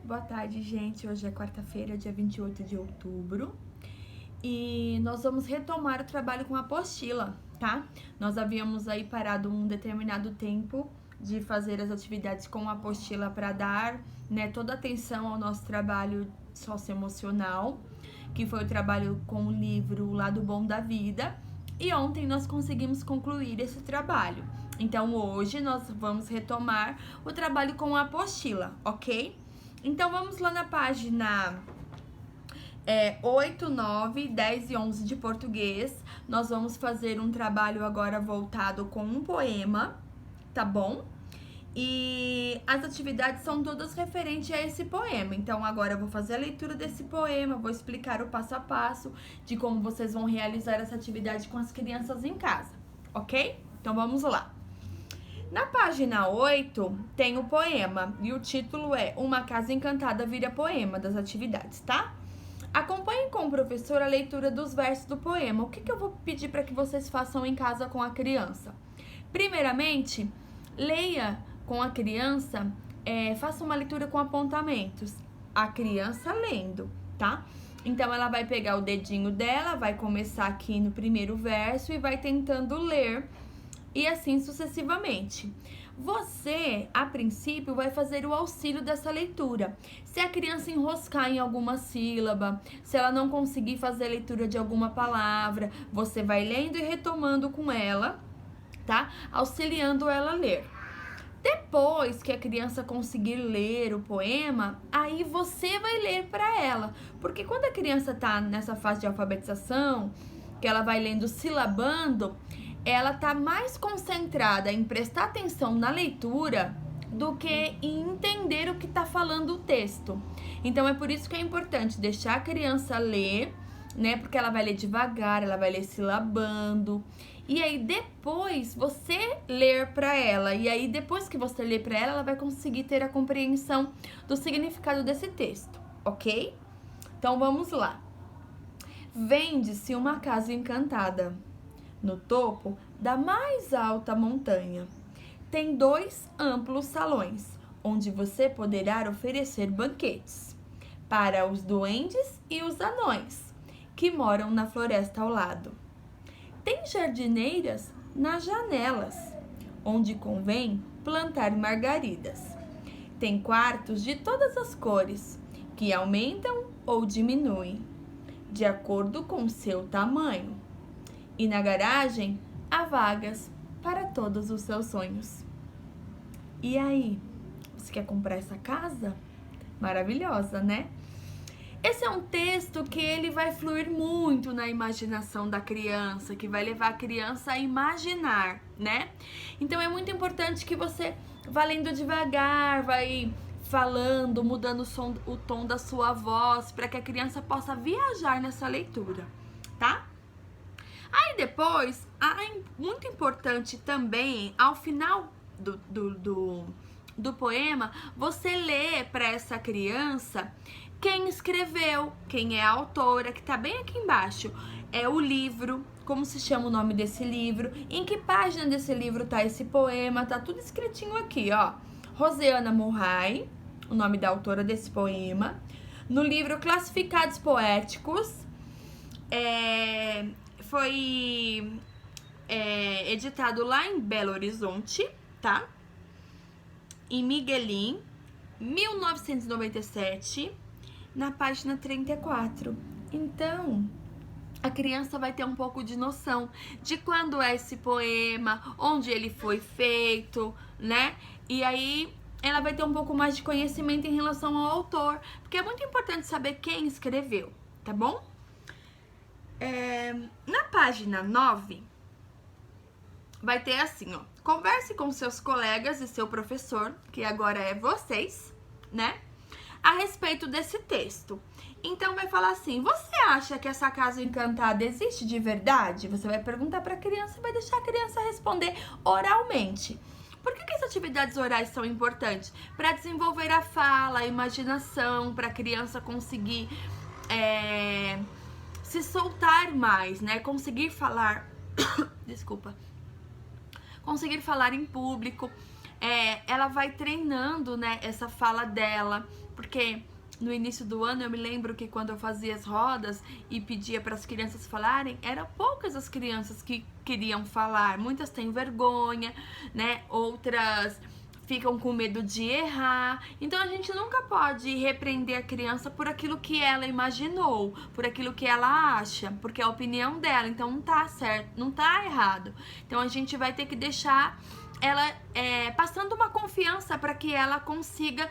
Boa tarde, gente. Hoje é quarta-feira, dia 28 de outubro. E nós vamos retomar o trabalho com a apostila, tá? Nós havíamos aí parado um determinado tempo de fazer as atividades com a apostila para dar, né, toda a atenção ao nosso trabalho socioemocional, que foi o trabalho com o livro Lado Bom da Vida. E ontem nós conseguimos concluir esse trabalho. Então hoje nós vamos retomar o trabalho com a apostila, ok? Então vamos lá na página 8, 9, 10 e 11 de português. Nós vamos fazer um trabalho agora voltado com um poema, tá bom? E as atividades são todas referentes a esse poema. Então agora eu vou fazer a leitura desse poema, vou explicar o passo a passo de como vocês vão realizar essa atividade com as crianças em casa, ok? Então vamos lá. Na página 8 tem o poema e o título é Uma Casa Encantada Vira Poema, das atividades, tá? Acompanhem com o professor a leitura dos versos do poema. O que eu vou pedir para que vocês façam em casa com a criança? Primeiramente, leia com a criança, faça uma leitura com apontamentos. A criança lendo, tá? Então, ela vai pegar o dedinho dela, vai começar aqui no primeiro verso e vai tentando ler, e assim sucessivamente. Você, a princípio, vai fazer o auxílio dessa leitura. Se a criança enroscar em alguma sílaba, se ela não conseguir fazer a leitura de alguma palavra, você vai lendo e retomando com ela, tá? Auxiliando ela a ler. Depois que a criança conseguir ler o poema, aí você vai ler para ela. Porque quando a criança tá nessa fase de alfabetização, que ela vai lendo silabando, ela tá mais concentrada em prestar atenção na leitura do que em entender o que tá falando o texto. Então é por isso que é importante deixar a criança ler, né? Porque ela vai ler devagar, ela vai ler silabando. E aí depois você ler para ela. E aí depois que você ler para ela, ela vai conseguir ter a compreensão do significado desse texto, ok? Então vamos lá. Vende-se uma casa encantada no topo da mais alta montanha. Tem 2 amplos salões, onde você poderá oferecer banquetes para os duendes e os anões, que moram na floresta ao lado. Tem jardineiras nas janelas, onde convém plantar margaridas. Tem quartos de todas as cores, que aumentam ou diminuem, de acordo com seu tamanho. E na garagem há vagas para todos os seus sonhos. E aí, você quer comprar essa casa? Maravilhosa, né? Esse é um texto que ele vai fluir muito na imaginação da criança, que vai levar a criança a imaginar, né? Então é muito importante que você vá lendo devagar, vai falando, mudando o tom da sua voz, para que a criança possa viajar nessa leitura, tá? Aí depois, muito importante também, ao final do poema, você lê para essa criança quem escreveu, quem é a autora, que tá bem aqui embaixo. É o livro, como se chama o nome desse livro, em que página desse livro tá esse poema, tá tudo escritinho aqui, ó. Rosiana Murray, o nome da autora desse poema. No livro Classificados Poéticos, foi editado lá em Belo Horizonte, tá? Em Miguelin, 1997, na página 34. Então, a criança vai ter um pouco de noção de quando é esse poema, onde ele foi feito, né? E aí ela vai ter um pouco mais de conhecimento em relação ao autor, porque é muito importante saber quem escreveu, tá bom? Na página 9, vai ter assim, ó. Converse com seus colegas e seu professor, que agora é vocês, né? A respeito desse texto. Então vai falar assim: você acha que essa casa encantada existe de verdade? Você vai perguntar para a criança e vai deixar a criança responder oralmente. Por que as atividades orais são importantes? Para desenvolver a fala, a imaginação, para a criança conseguir se soltar mais, né? Conseguir falar, desculpa, conseguir falar em público, ela vai treinando, né, essa fala dela, porque no início do ano eu me lembro que quando eu fazia as rodas e pedia para as crianças falarem, eram poucas as crianças que queriam falar, muitas têm vergonha, né, outras ficam com medo de errar. Então a gente nunca pode repreender a criança por aquilo que ela imaginou, por aquilo que ela acha, porque é a opinião dela, então não tá certo, não tá errado. Então a gente vai ter que deixar ela passando uma confiança para que ela consiga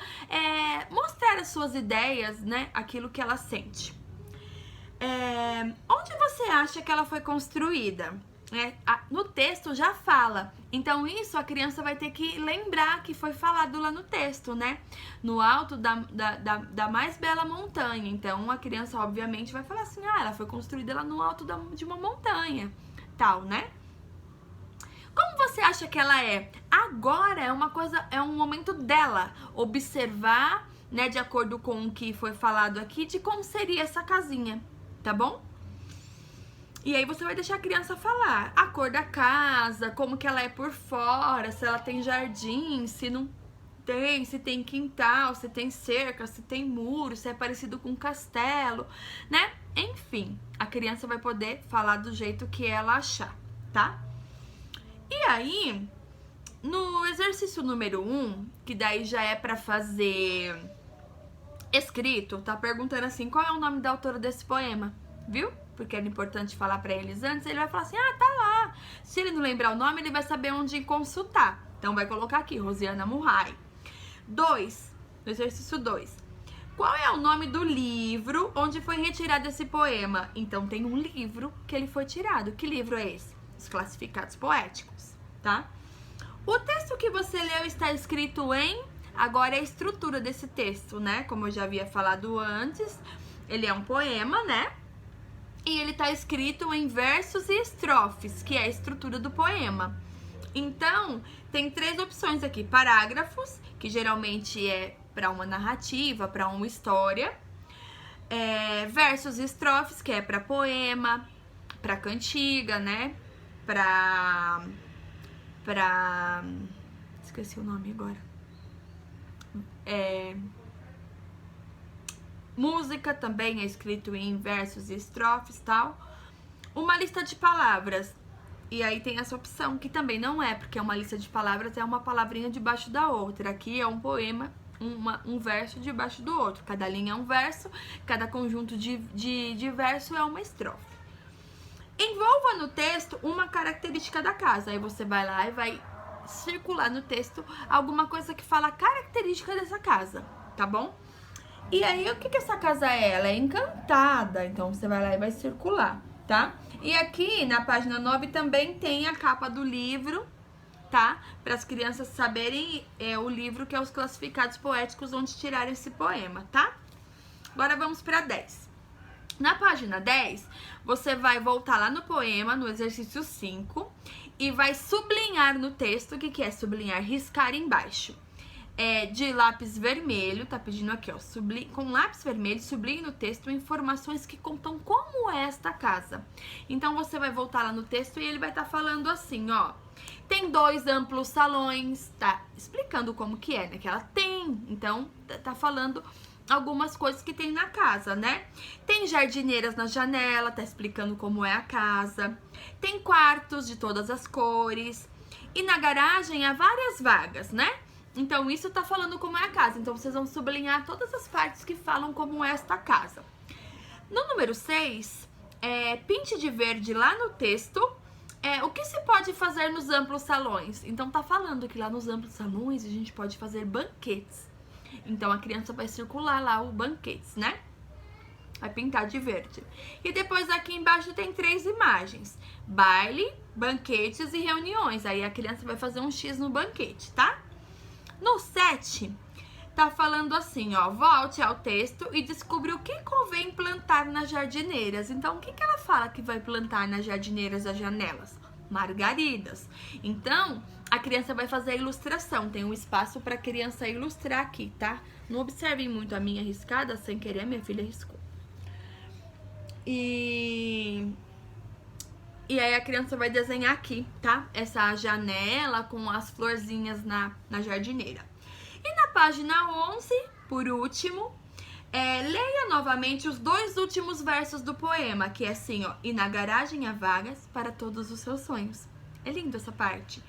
mostrar as suas ideias, né, aquilo que ela sente. Onde você acha que ela foi construída? No texto já fala, então isso a criança vai ter que lembrar que foi falado lá no texto, né? No alto da mais bela montanha. Então a criança obviamente vai falar assim, ela foi construída lá no alto de uma montanha, tal, né? Como você acha que ela é? Agora é um momento dela observar, né, de acordo com o que foi falado aqui, de como seria essa casinha, tá bom? E aí você vai deixar a criança falar a cor da casa, como que ela é por fora, se ela tem jardim, se não tem, se tem quintal, se tem cerca, se tem muro, se é parecido com um castelo, né? Enfim, a criança vai poder falar do jeito que ela achar, tá? E aí, no exercício número 1, que daí já é pra fazer escrito, tá perguntando assim, qual é o nome da autora desse poema, viu? Porque era importante falar pra eles antes, ele vai falar assim, tá lá. Se ele não lembrar o nome, ele vai saber onde consultar. Então vai colocar aqui, Rosiana Murray. 2, no exercício 2. Qual é o nome do livro onde foi retirado esse poema? Então tem um livro que ele foi tirado. Que livro é esse? Os Classificados Poéticos, tá? O texto que você leu está escrito em... Agora é a estrutura desse texto, né? Como eu já havia falado antes, ele é um poema, né? E ele tá escrito em versos e estrofes, que é a estrutura do poema. Então, tem 3 opções aqui. Parágrafos, que geralmente é para uma narrativa, para uma história. Versos e estrofes, que é para poema, para cantiga, né? Esqueci o nome agora. Música também é escrito em versos e estrofes, tal. Uma lista de palavras. E aí tem essa opção, que também não é, porque uma lista de palavras é uma palavrinha debaixo da outra. Aqui é um poema, um verso debaixo do outro. Cada linha é um verso, cada conjunto de verso é uma estrofe. Envolva no texto uma característica da casa. Aí você vai lá e vai circular no texto alguma coisa que fala a característica dessa casa, tá bom? E aí, o que essa casa é? Ela é encantada, então você vai lá e vai circular, tá? E aqui, na página 9, também tem a capa do livro, tá? Para as crianças saberem o livro que é Os Classificados Poéticos, onde tiraram esse poema, tá? Agora vamos para 10. Na página 10, você vai voltar lá no poema, no exercício 5, e vai sublinhar no texto. O que é sublinhar? Riscar embaixo. De lápis vermelho, tá pedindo aqui, ó, com lápis vermelho, sublinhe no texto informações que contam como é esta casa. Então, você vai voltar lá no texto e ele vai estar falando assim, ó, tem 2 amplos salões, tá explicando como que é, né, que ela tem, então, tá falando algumas coisas que tem na casa, né? Tem jardineiras na janela, tá explicando como é a casa, tem quartos de todas as cores, e na garagem há várias vagas, né? Então, isso tá falando como é a casa. Então, vocês vão sublinhar todas as partes que falam como é esta casa. No número 6, pinte de verde lá no texto. O que se pode fazer nos amplos salões? Então, tá falando que lá nos amplos salões a gente pode fazer banquetes. Então, a criança vai circular lá o banquetes, né? Vai pintar de verde. E depois aqui embaixo tem 3 imagens. Baile, banquetes e reuniões. Aí a criança vai fazer um X no banquete, tá? No 7, tá falando assim, ó, volte ao texto e descubra o que convém plantar nas jardineiras. Então, o que ela fala que vai plantar nas jardineiras das janelas? Margaridas. Então, a criança vai fazer a ilustração. Tem um espaço para a criança ilustrar aqui, tá? Não observem muito a minha riscada, sem querer, minha filha riscou. E E aí a criança vai desenhar aqui, tá? Essa janela com as florzinhas na jardineira. E na página 11, por último, leia novamente os 2 últimos versos do poema, que é assim, ó. E na garagem há vagas para todos os seus sonhos. É lindo essa parte.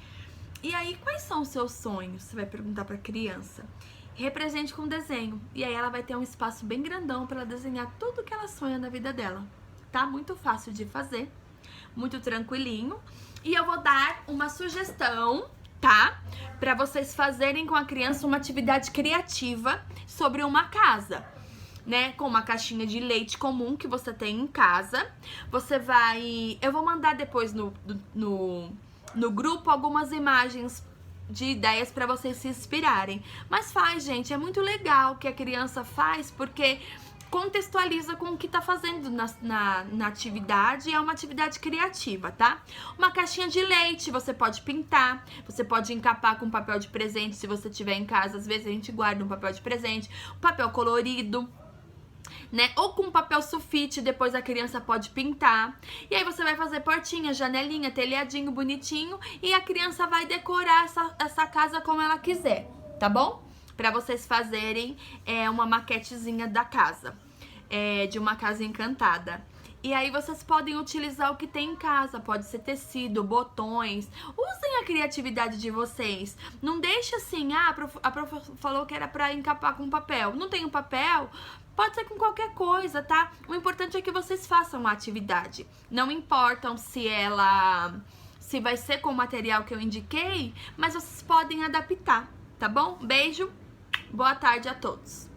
E aí, quais são os seus sonhos? Você vai perguntar pra criança. Represente com desenho. E aí ela vai ter um espaço bem grandão para ela desenhar tudo que ela sonha na vida dela. Tá? Muito fácil de fazer. Muito tranquilinho. E eu vou dar uma sugestão, tá? Pra vocês fazerem com a criança uma atividade criativa sobre uma casa, né? Com uma caixinha de leite comum que você tem em casa. Você vai... Eu vou mandar depois no grupo algumas imagens de ideias para vocês se inspirarem. Mas faz, gente, é muito legal que a criança faz, porque contextualiza com o que tá fazendo na atividade, e é uma atividade criativa, tá? Uma caixinha de leite, você pode pintar, você pode encapar com papel de presente, se você tiver em casa, às vezes a gente guarda um papel de presente, um papel colorido, né? Ou com papel sulfite, depois a criança pode pintar. E aí você vai fazer portinha, janelinha, telhadinho bonitinho, e a criança vai decorar essa casa como ela quiser, tá bom? Pra vocês fazerem uma maquetezinha da casa, de uma casa encantada. E aí vocês podem utilizar o que tem em casa, pode ser tecido, botões. Usem a criatividade de vocês. Não deixe assim, a prof falou que era pra encapar com papel. Não tem um papel? Pode ser com qualquer coisa, tá? O importante é que vocês façam a atividade. Não importam se vai ser com o material que eu indiquei, mas vocês podem adaptar, tá bom? Beijo, boa tarde a todos.